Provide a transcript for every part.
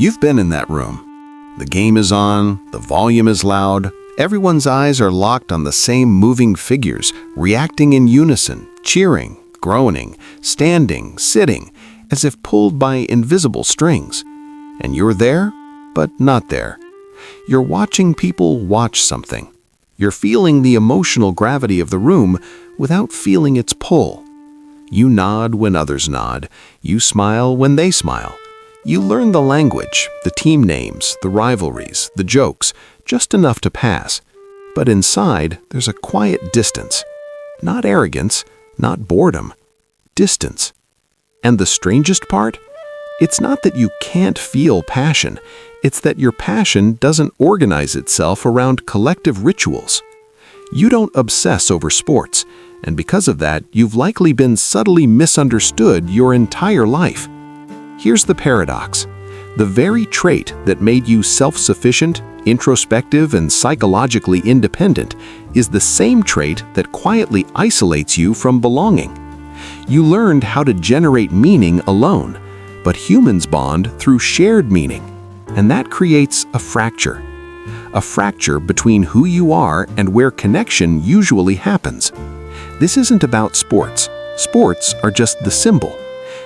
You've been in that room. The game is on, the volume is loud, everyone's eyes are locked on the same moving figures, reacting in unison, cheering, groaning, standing, sitting, as if pulled by invisible strings. And you're there, but not there. You're watching people watch something. You're feeling the emotional gravity of the room without feeling its pull. You nod when others nod. You smile when they smile. You learn the language, the team names, the rivalries, the jokes, just enough to pass. But inside, there's a quiet distance. Not arrogance, not boredom. Distance. And the strangest part? It's not that you can't feel passion. It's that your passion doesn't organize itself around collective rituals. You don't obsess over sports, and because of that, you've likely been subtly misunderstood your entire life. Here's the paradox. The very trait that made you self-sufficient, introspective, and psychologically independent is the same trait that quietly isolates you from belonging. You learned how to generate meaning alone, but humans bond through shared meaning, and that creates a fracture. A fracture between who you are and where connection usually happens. This isn't about sports. Sports are just the symbol.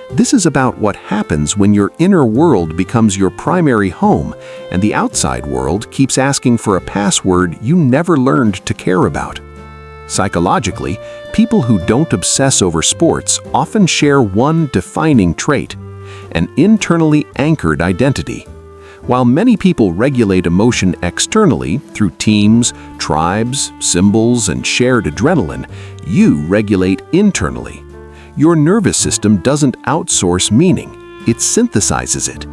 This is about what happens when your inner world becomes your primary home and the outside world keeps asking for a password you never learned to care about. Psychologically, people who don't obsess over sports often share one defining trait: an internally anchored identity. While many people regulate emotion externally through teams, tribes, symbols, and shared adrenaline, you regulate internally. Your nervous system doesn't outsource meaning, it synthesizes it.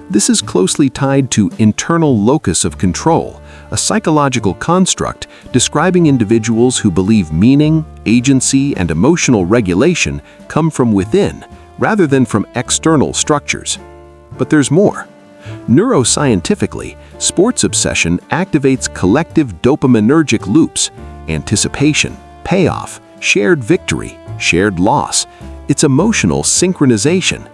This is closely tied to internal locus of control, a psychological construct describing individuals who believe meaning, agency, and emotional regulation come from within rather than from external structures. But there's more. Neuroscientifically, sports obsession activates collective dopaminergic loops: anticipation, payoff, shared victory, shared loss. It's emotional synchronization.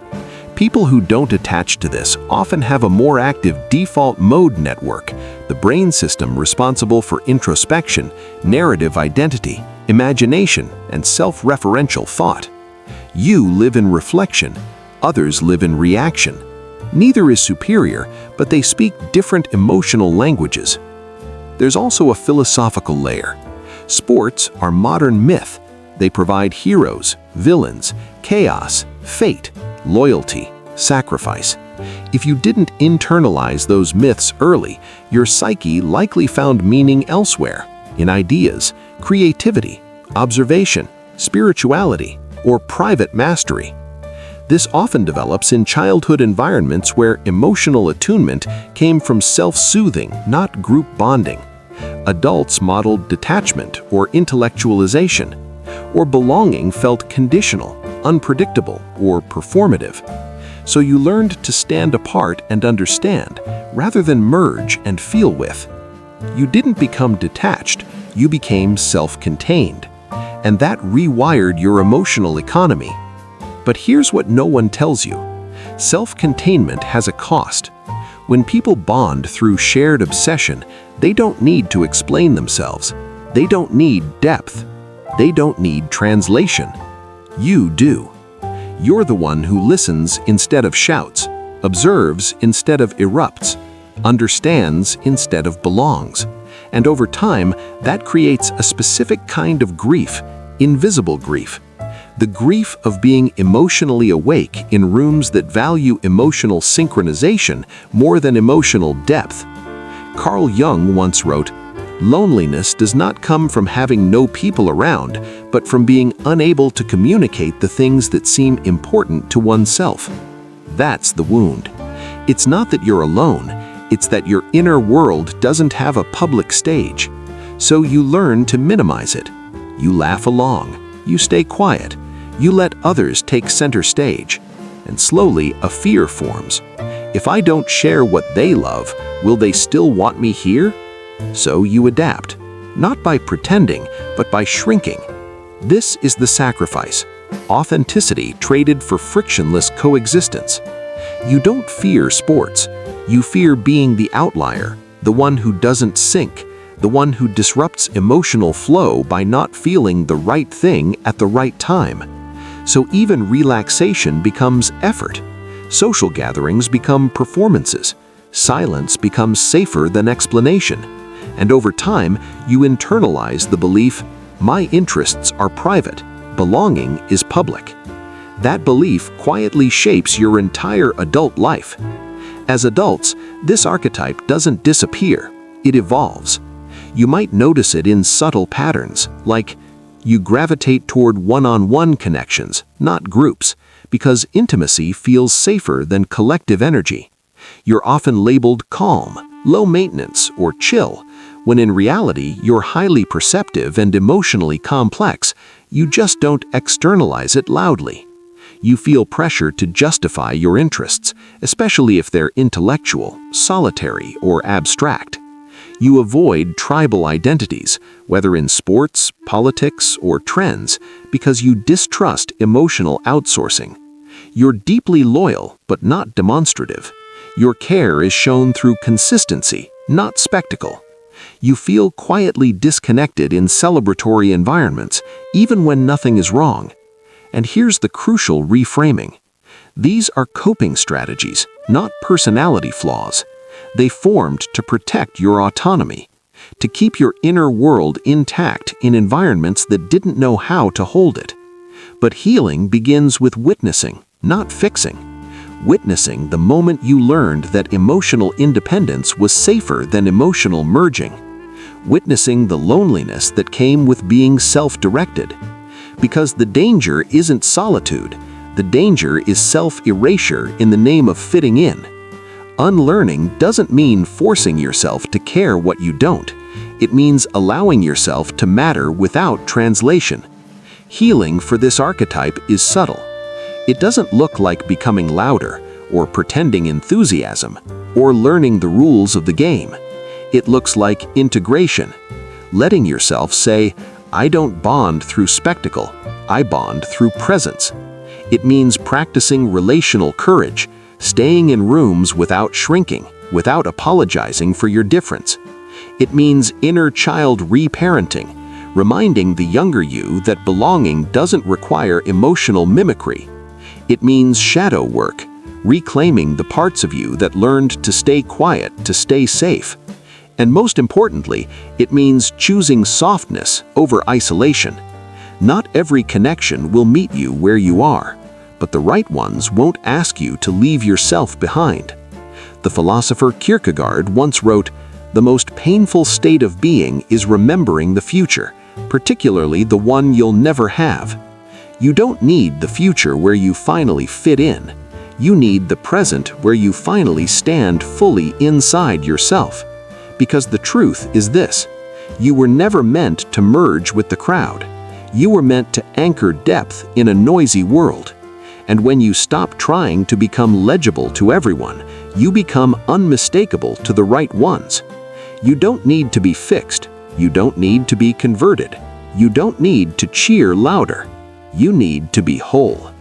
People who don't attach to this often have a more active default mode network, the brain system responsible for introspection, narrative identity, imagination, and self-referential thought. You live in reflection, others live in reaction. Neither is superior, but they speak different emotional languages. There's also a philosophical layer. Sports are modern myth. They provide heroes, villains, chaos, fate, loyalty, sacrifice. If you didn't internalize those myths early, your psyche likely found meaning elsewhere, in ideas, creativity, observation, spirituality, or private mastery. This often develops in childhood environments where emotional attunement came from self-soothing, not group bonding. Adults modeled detachment or intellectualization, or belonging felt conditional, unpredictable, or performative. So you learned to stand apart and understand, rather than merge and feel with. You didn't become detached, you became self-contained. And that rewired your emotional economy. But here's what no one tells you. Self-containment has a cost. When people bond through shared obsession, they don't need to explain themselves. They don't need depth. They don't need translation. You do. You're the one who listens instead of shouts, observes instead of erupts, understands instead of belongs. And over time, that creates a specific kind of grief, invisible grief. The grief of being emotionally awake in rooms that value emotional synchronization more than emotional depth. Carl Jung once wrote, "Loneliness does not come from having no people around, but from being unable to communicate the things that seem important to oneself." That's the wound. It's not that you're alone, it's that your inner world doesn't have a public stage. So you learn to minimize it. You laugh along, you stay quiet, you let others take center stage. And slowly a fear forms. If I don't share what they love, will they still want me here? So you adapt, not by pretending, but by shrinking. This is the sacrifice, authenticity traded for frictionless coexistence. You don't fear sports, You fear being the outlier, the one who doesn't sync, the one who disrupts emotional flow by not feeling the right thing at the right time. So even relaxation becomes effort. Social gatherings become performances. Silence becomes safer than explanation. And over time, you internalize the belief, my interests are private, belonging is public. That belief quietly shapes your entire adult life. As adults, this archetype doesn't disappear, it evolves. You might notice it in subtle patterns, like you gravitate toward one-on-one connections, not groups, because intimacy feels safer than collective energy. You're often labeled calm, low maintenance, or chill, when in reality you're highly perceptive and emotionally complex. You just don't externalize it loudly. You feel pressure to justify your interests, especially if they're intellectual, solitary, or abstract. You avoid tribal identities, whether in sports, politics, or trends, because you distrust emotional outsourcing. You're deeply loyal, but not demonstrative. Your care is shown through consistency, not spectacle. You feel quietly disconnected in celebratory environments, even when nothing is wrong. And here's the crucial reframing. These are coping strategies, not personality flaws. They formed to protect your autonomy, to keep your inner world intact in environments that didn't know how to hold it. But healing begins with witnessing, not fixing. Witnessing the moment you learned that emotional independence was safer than emotional merging. Witnessing the loneliness that came with being self-directed. Because the danger isn't solitude, the danger is self-erasure in the name of fitting in. Unlearning doesn't mean forcing yourself to care what you don't. It means allowing yourself to matter without translation. Healing for this archetype is subtle. It doesn't look like becoming louder, or pretending enthusiasm, or learning the rules of the game. It looks like integration. Letting yourself say, I don't bond through spectacle, I bond through presence. It means practicing relational courage, staying in rooms without shrinking, without apologizing for your difference. It means inner child reparenting, reminding the younger you that belonging doesn't require emotional mimicry. It means shadow work, reclaiming the parts of you that learned to stay quiet, to stay safe. And most importantly, it means choosing softness over isolation. Not every connection will meet you where you are, but the right ones won't ask you to leave yourself behind. The philosopher Kierkegaard once wrote, "The most painful state of being is remembering the future, particularly the one you'll never have." You don't need the future where you finally fit in. You need the present where you finally stand fully inside yourself. Because the truth is this: you were never meant to merge with the crowd. You were meant to anchor depth in a noisy world. And when you stop trying to become legible to everyone, you become unmistakable to the right ones. You don't need to be fixed. You don't need to be converted. You don't need to cheer louder. You need to be whole.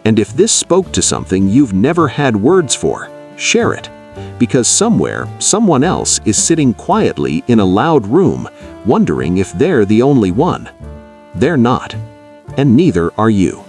And if this spoke to something you've never had words for, share it. Because somewhere, someone else is sitting quietly in a loud room, wondering if they're the only one. They're not. And neither are you.